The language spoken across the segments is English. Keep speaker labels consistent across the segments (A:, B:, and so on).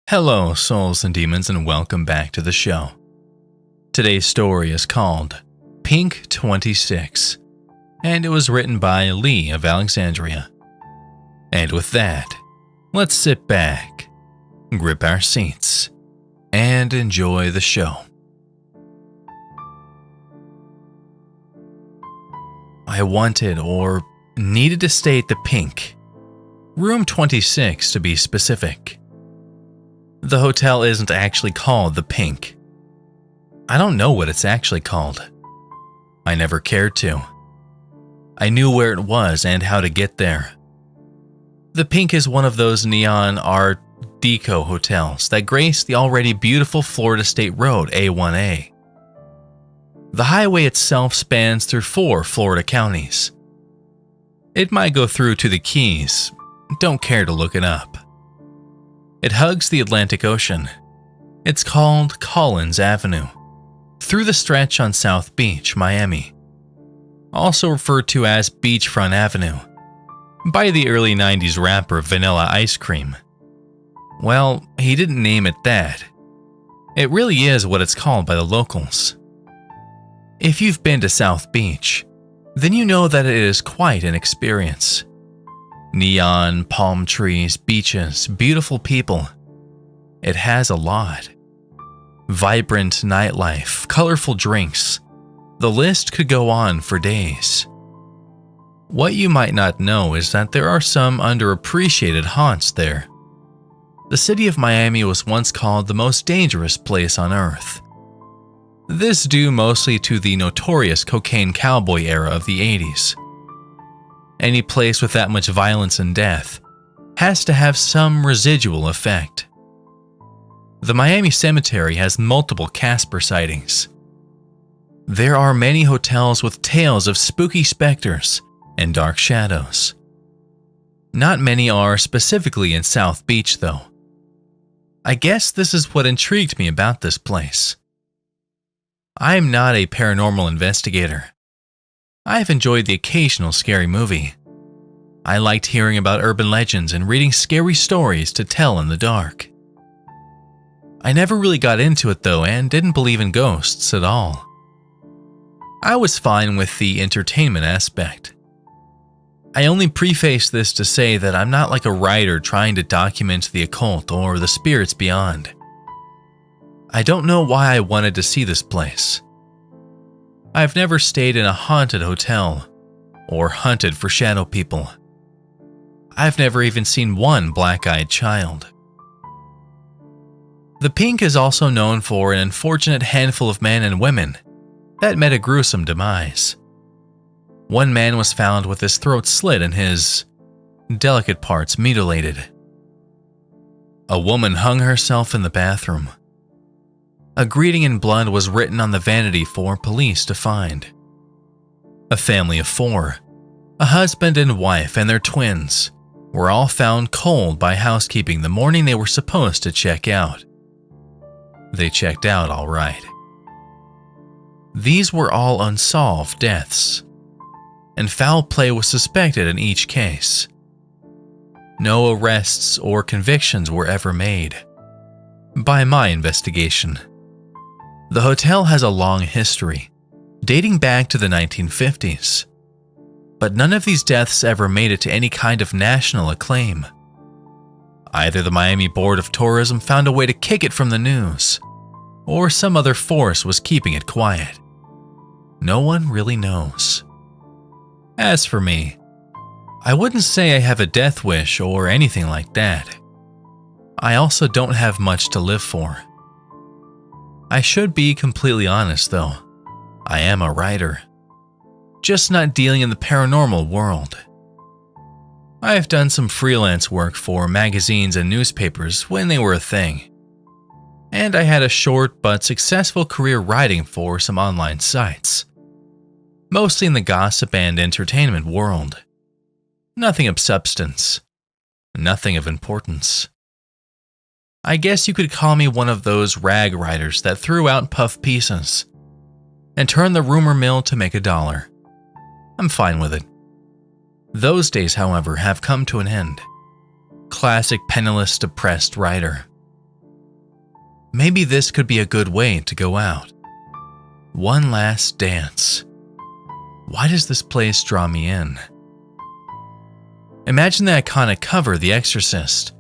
A: Hello, souls and demons, and welcome back to the show. Today's story is called Pink 26, and it was written by Lee of Alexandria. And with that, let's sit back, grip our seats, and enjoy the show. I wanted or needed to stay at the Pink, room 26 to be specific. The hotel isn't actually called the Pink. I don't know what it's actually called. I never cared to. I knew where it was and how to get there. The Pink is one of those neon Art Deco hotels that grace the already beautiful Florida State Road A1A. The highway itself spans through 4 Florida counties. It might go through to the Keys. Don't care to look it up. It hugs the Atlantic Ocean. It's called Collins Avenue, through the stretch on South Beach, Miami, also referred to as Beachfront Avenue, by the early 90s rapper Vanilla Ice Cream. Well, he didn't name it that. It really is what it's called by the locals. If you've been to South Beach, then you know that it is quite an experience. Neon, palm trees, beaches, beautiful people. It has a lot. Vibrant nightlife, colorful drinks. The list could go on for days. What you might not know is that there are some underappreciated haunts there. The city of Miami was once called the most dangerous place on earth. This due mostly to the notorious cocaine cowboy era of the 80s. Any place with that much violence and death has to have some residual effect. The Miami Cemetery has multiple Casper sightings. There are many hotels with tales of spooky specters and dark shadows. Not many are specifically in South Beach, though. I guess this is what intrigued me about this place. I am not a paranormal investigator. I've enjoyed the occasional scary movie. I liked hearing about urban legends and reading scary stories to tell in the dark. I never really got into it though and didn't believe in ghosts at all. I was fine with the entertainment aspect. I only preface this to say that I'm not like a writer trying to document the occult or the spirits beyond. I don't know why I wanted to see this place. I've never stayed in a haunted hotel or hunted for shadow people. I've never even seen one black-eyed child. The Pink is also known for an unfortunate handful of men and women that met a gruesome demise. One man was found with his throat slit and his delicate parts mutilated. A woman hung herself in the bathroom. A greeting in blood was written on the vanity for police to find. A family of 4, a husband and wife and their twins, were all found cold by housekeeping the morning they were supposed to check out. They checked out all right. These were all unsolved deaths, and foul play was suspected in each case. No arrests or convictions were ever made, by my investigation. The hotel has a long history, dating back to the 1950s. But none of these deaths ever made it to any kind of national acclaim. Either the Miami Board of Tourism found a way to kick it from the news, or some other force was keeping it quiet. No one really knows. As for me, I wouldn't say I have a death wish or anything like that. I also don't have much to live for. I should be completely honest though. I am a writer. Just not dealing in the paranormal world. I have done some freelance work for magazines and newspapers when they were a thing. And I had a short but successful career writing for some online sites. Mostly in the gossip and entertainment world. Nothing of substance. Nothing of importance. I guess you could call me one of those rag writers that threw out puff pieces and turned the rumor mill to make $1. I'm fine with it. Those days, however, have come to an end. Classic penniless, depressed writer. maybe this could be a good way to go out. One last dance. Why does this place draw me in? Imagine the iconic cover, The Exorcist,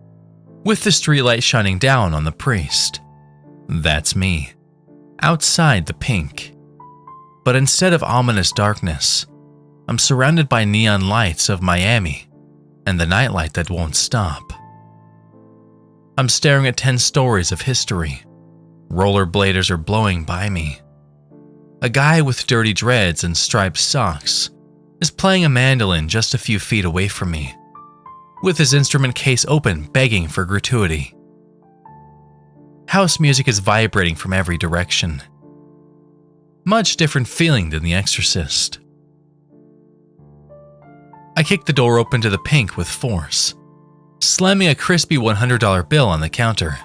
A: with the streetlight shining down on the priest. That's me, outside the pink. But instead of ominous darkness, I'm surrounded by neon lights of Miami and the nightlight that won't stop. I'm staring at 10 stories of history. Rollerbladers are blowing by me. A guy with dirty dreads and striped socks is playing a mandolin just a few feet away from me, with his instrument case open, begging for gratuity. House music is vibrating from every direction. Much different feeling than The Exorcist. I kick the door open to the pink with force, slamming a crispy $100 bill on the counter.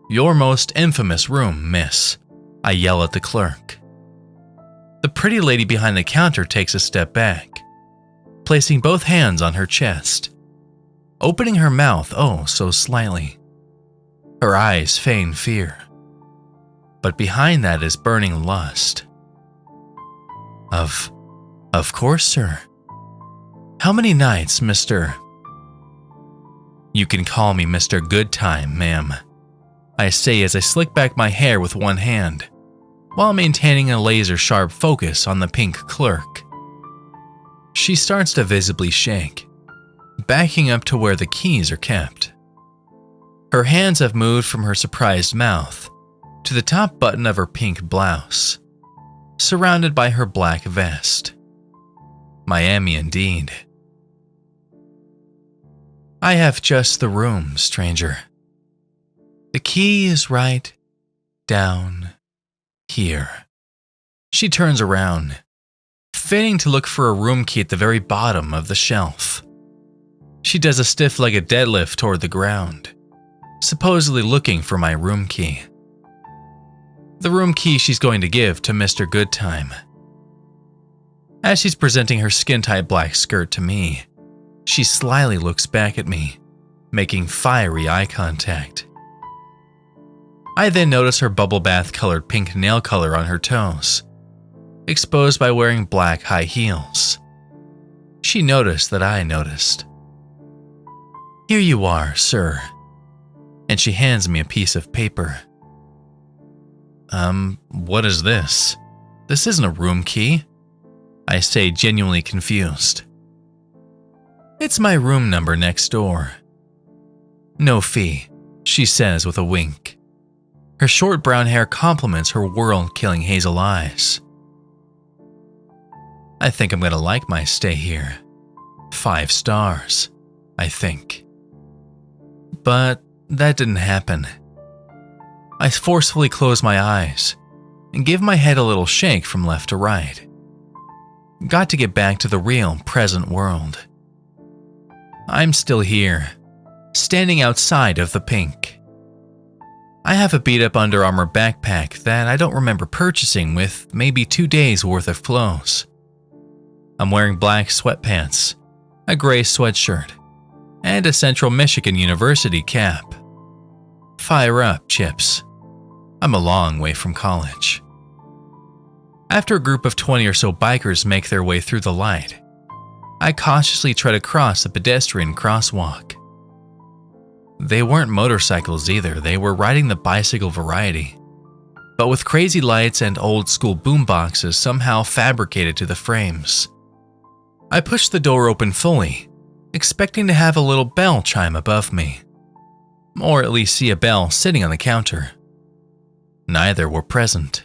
A: "Your most infamous room, miss," I yell at the clerk. The pretty lady behind the counter takes a step back, placing both hands on her chest, opening her mouth oh so slightly. Her eyes feign fear, but behind that is burning lust. Of course, sir. How many nights, Mr. You can call me Mr. Goodtime, ma'am, I say as I slick back my hair with one hand, while maintaining a laser-sharp focus on the pink clerk. She starts to visibly shake, backing up to where the keys are kept. Her hands have moved from her surprised mouth to the top button of her pink blouse, surrounded by her black vest. Miami indeed. "I have just the room, stranger. The key is right down here." She turns around, feigning to look for a room key at the very bottom of the shelf. She does a stiff-legged deadlift toward the ground, supposedly looking for my room key. The room key she's going to give to Mr. Goodtime. As she's presenting her skin-tight black skirt to me, she slyly looks back at me, making fiery eye contact. I then notice her bubble bath-colored pink nail color on her toes, exposed by wearing black high heels. She noticed that I noticed. "Here you are, sir," and she hands me a piece of paper. What is this? This isn't a room key," I say, genuinely confused. "It's my room number next door." "No fee," she says with a wink. Her short brown hair complements her world-killing hazel eyes. I think I'm gonna like my stay here. 5 stars, I think. But that didn't happen. I forcefully close my eyes and give my head a little shake from left to right. Got to get back to the real, present world. I'm still here, standing outside of the pink. I have a beat-up Under Armour backpack that I don't remember purchasing with maybe 2 days' worth of clothes. I'm wearing black sweatpants, a gray sweatshirt, and a Central Michigan University cap. Fire up, Chips. I'm a long way from college. After a group of 20 or so bikers make their way through the light, I cautiously tread across the pedestrian crosswalk. They weren't motorcycles either, they were riding the bicycle variety, but with crazy lights and old-school boomboxes somehow fabricated to the frames. I push the door open fully, expecting to have a little bell chime above me, or at least see a bell sitting on the counter. Neither were present.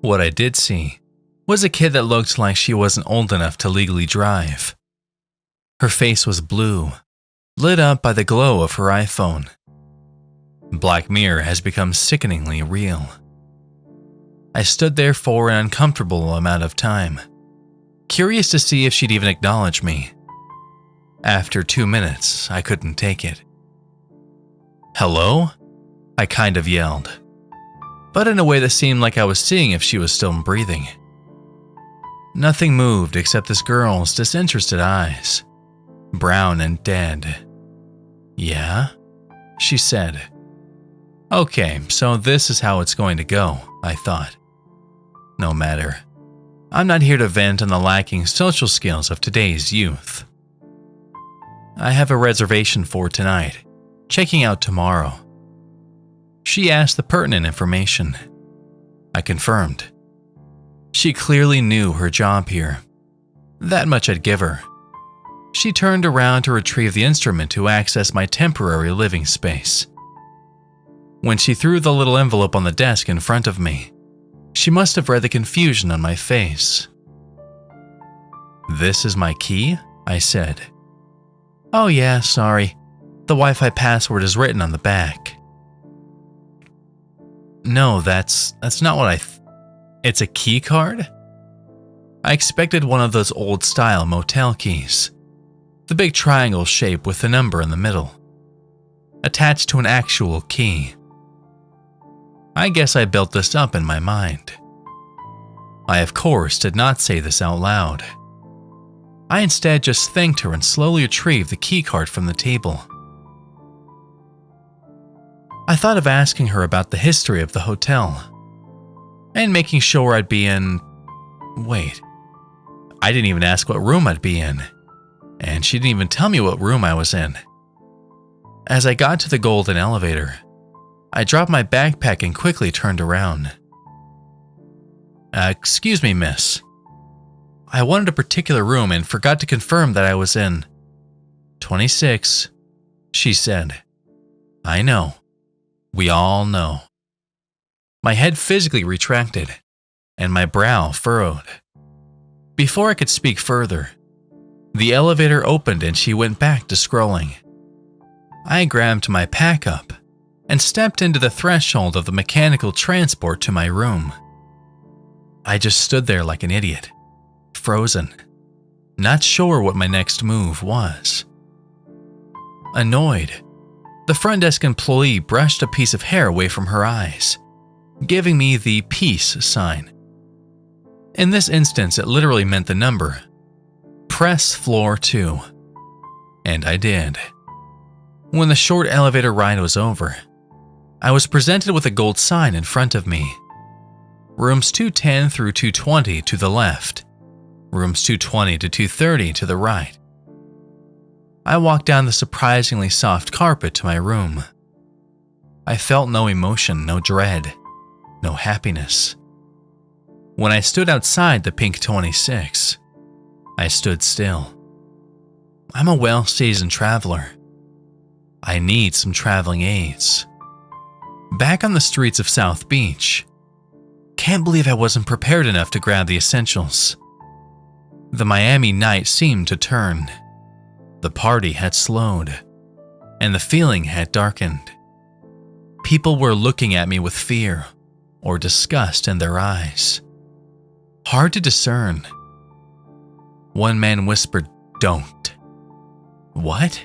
A: What I did see was a kid that looked like she wasn't old enough to legally drive. Her face was blue, lit up by the glow of her iPhone. Black Mirror has become sickeningly real. I stood there for an uncomfortable amount of time, curious to see if she'd even acknowledge me. After 2 minutes, I couldn't take it. "Hello?" I kind of yelled, but in a way that seemed like I was seeing if she was still breathing. Nothing moved except this girl's disinterested eyes, brown and dead. "Yeah?" she said. Okay, so this is how it's going to go, I thought. No matter. I'm not here to vent on the lacking social skills of today's youth. I have a reservation for tonight, checking out tomorrow. She asked the pertinent information. I confirmed. She clearly knew her job here. That much I'd give her. She turned around to retrieve the instrument to access my temporary living space. When she threw the little envelope on the desk in front of me, she must have read the confusion on my face. "This is my key?" I said. "Oh yeah, sorry. The Wi-Fi password is written on the back." "No, that's not what it's a key card?" I expected one of those old-style motel keys. The big triangle shape with the number in the middle, attached to an actual key. I guess I built this up in my mind. I, of course, did not say this out loud. I instead just thanked her and slowly retrieved the keycard from the table. I thought of asking her about the history of the hotel, and making sure I'd be in... Wait, I didn't even ask what room I'd be in, and she didn't even tell me what room I was in. As I got to the golden elevator, I dropped my backpack and quickly turned around. Excuse me, miss. I wanted a particular room and forgot to confirm that I was in 26, she said. I know. We all know. My head physically retracted, and my brow furrowed. Before I could speak further, the elevator opened and she went back to scrolling. I grabbed my pack up and stepped into the threshold of the mechanical transport to my room. I just stood there like an idiot, frozen, not sure what my next move was. Annoyed, the front desk employee brushed a piece of hair away from her eyes, giving me the peace sign. In this instance, it literally meant the number, press floor 2. And I did. When the short elevator ride was over, I was presented with a gold sign in front of me. Rooms 210 through 220 to the left, rooms 220 to 230 to the right. I walked down the surprisingly soft carpet to my room. I felt no emotion, no dread, no happiness. When I stood outside the pink 26, I stood still. I'm a well-seasoned traveler. I need some traveling aids. Back on the streets of South Beach, can't believe I wasn't prepared enough to grab the essentials. The Miami night seemed to turn. The party had slowed, and the feeling had darkened. People were looking at me with fear or disgust in their eyes. Hard to discern. One man whispered, "Don't." "What?"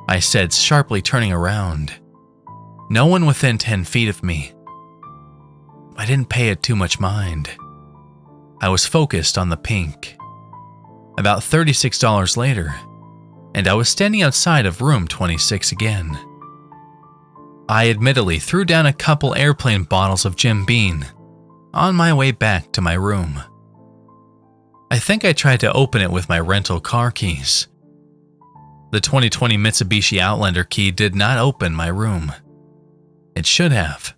A: I said, sharply turning around. No one within 10 feet of me. I didn't pay it too much mind. I was focused on the pink. About $36 later, and I was standing outside of room 26 again. I admittedly threw down a couple airplane bottles of Jim Beam on my way back to my room. I think I tried to open it with my rental car keys. The 2020 Mitsubishi Outlander key did not open my room. It should have,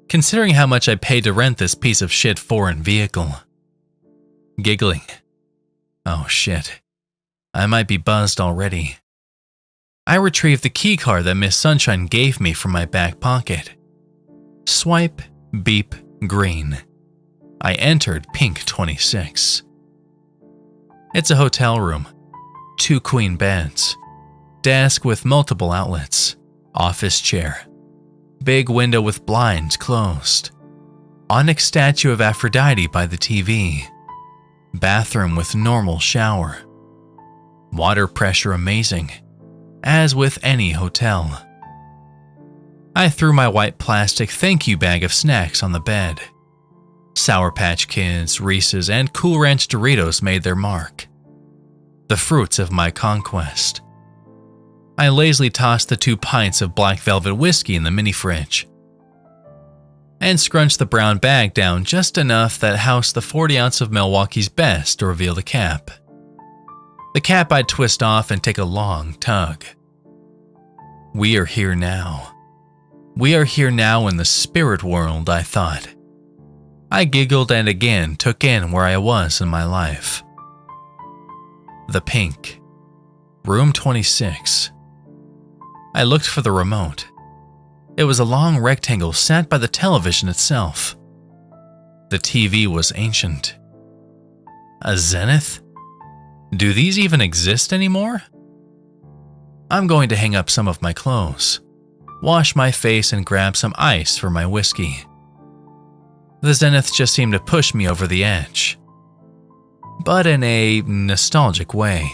A: considering how much I paid to rent this piece of shit foreign vehicle. Giggling. Oh shit. I might be buzzed already. I retrieved the key card that Miss Sunshine gave me from my back pocket. Swipe, beep, green. I entered pink 26. It's a hotel room. 2 queen beds. Desk with multiple outlets. Office chair. Big window with blinds closed. Onyx statue of Aphrodite by the TV. Bathroom with normal shower. Water pressure amazing, as with any hotel. I threw my white plastic thank you bag of snacks on the bed. Sour Patch Kids, Reese's, and Cool Ranch Doritos made their mark. The fruits of my conquest. I lazily tossed the 2 pints of black velvet whiskey in the mini fridge, and scrunched the brown bag down just enough that housed the 40-ounce of Milwaukee's Best to reveal the cap. The cap I'd twist off and take a long tug. We are here now. We are here now in the spirit world, I thought. I giggled and again took in where I was in my life. The Pink. Room 26. I looked for the remote. It was a long rectangle sat by the television itself. The TV was ancient. A zenith? Do these even exist anymore? I'm going to hang up some of my clothes, wash my face, and grab some ice for my whiskey. The zenith just seemed to push me over the edge, but in a nostalgic way.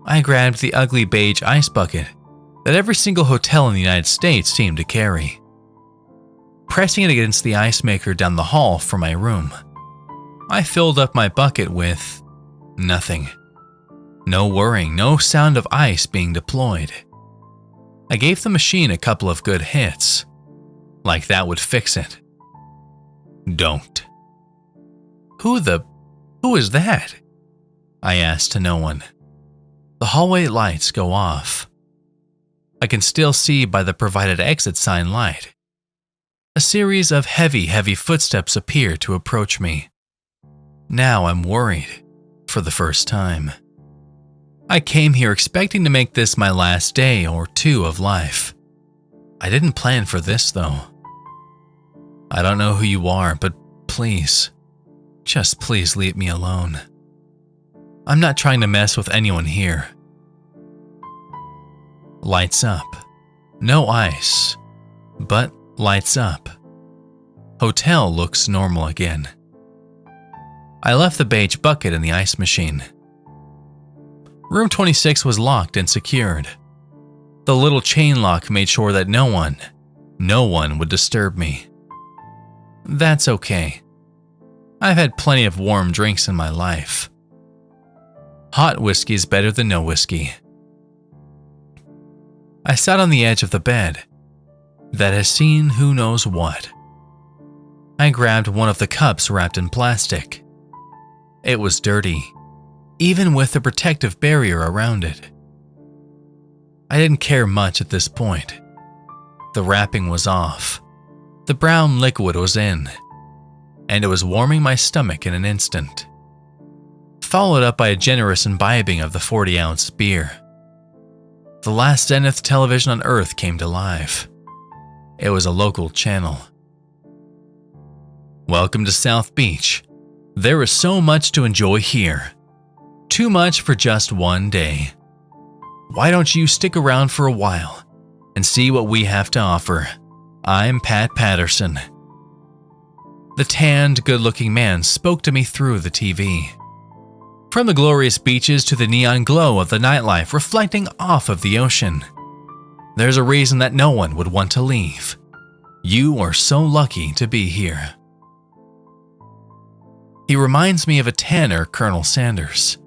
A: I grabbed the ugly beige ice bucket that every single hotel in the United States seemed to carry, pressing it against the ice maker down the hall from my room. I filled up my bucket with nothing. No whirring, no sound of ice being deployed. I gave the machine a couple of good hits, like that would fix it. Don't. Who is that? I asked to no one. The hallway lights go off. I can still see by the provided exit sign light. A series of heavy footsteps appear to approach me. Now I'm worried, for the first time. I came here expecting to make this my last day or two of life. I didn't plan for this, though. I don't know who you are, but please, just please leave me alone. I'm not trying to mess with anyone here. Lights up. No ice, but lights up. Hotel looks normal again. I left the beige bucket in the ice machine. Room 26 was locked and secured. The little chain lock made sure that no one would disturb me. That's okay. I've had plenty of warm drinks in my life. Hot whiskey is better than no whiskey. I sat on the edge of the bed that has seen who knows what. I grabbed one of the cups wrapped in plastic. It was dirty, even with the protective barrier around it. I didn't care much at this point. The wrapping was off. The brown liquid was in, and it was warming my stomach in an instant. Followed up by a generous imbibing of the 40-ounce beer. The last Zenith television on Earth came to life. It was a local channel. Welcome to South Beach. There is so much to enjoy here. Too much for just one day. Why don't you stick around for a while and see what we have to offer? I'm Pat Patterson. The tanned, good-looking man spoke to me through the TV. From the glorious beaches to the neon glow of the nightlife reflecting off of the ocean. There's a reason that no one would want to leave. You are so lucky to be here. He reminds me of a tanner Colonel Sanders.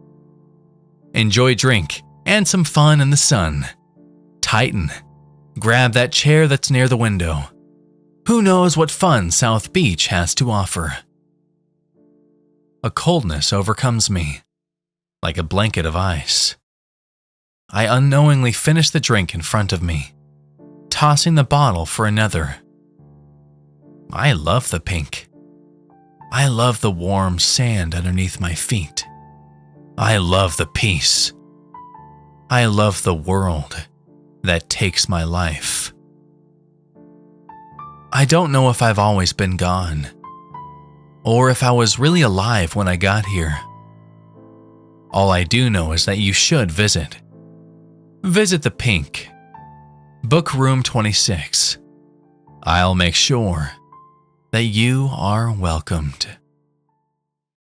A: Enjoy drink and some fun in the sun. Tighten. Grab that chair that's near the window. Who knows what fun South Beach has to offer? A coldness overcomes me, like a blanket of ice. I unknowingly finish the drink in front of me, tossing the bottle for another. I love the pink. I love the warm sand underneath my feet. I love the peace. I love the world that takes my life. I don't know if I've always been gone, or if I was really alive when I got here. All I do know is that you should visit. Visit the Pink. Book room 26. I'll make sure that you are welcomed.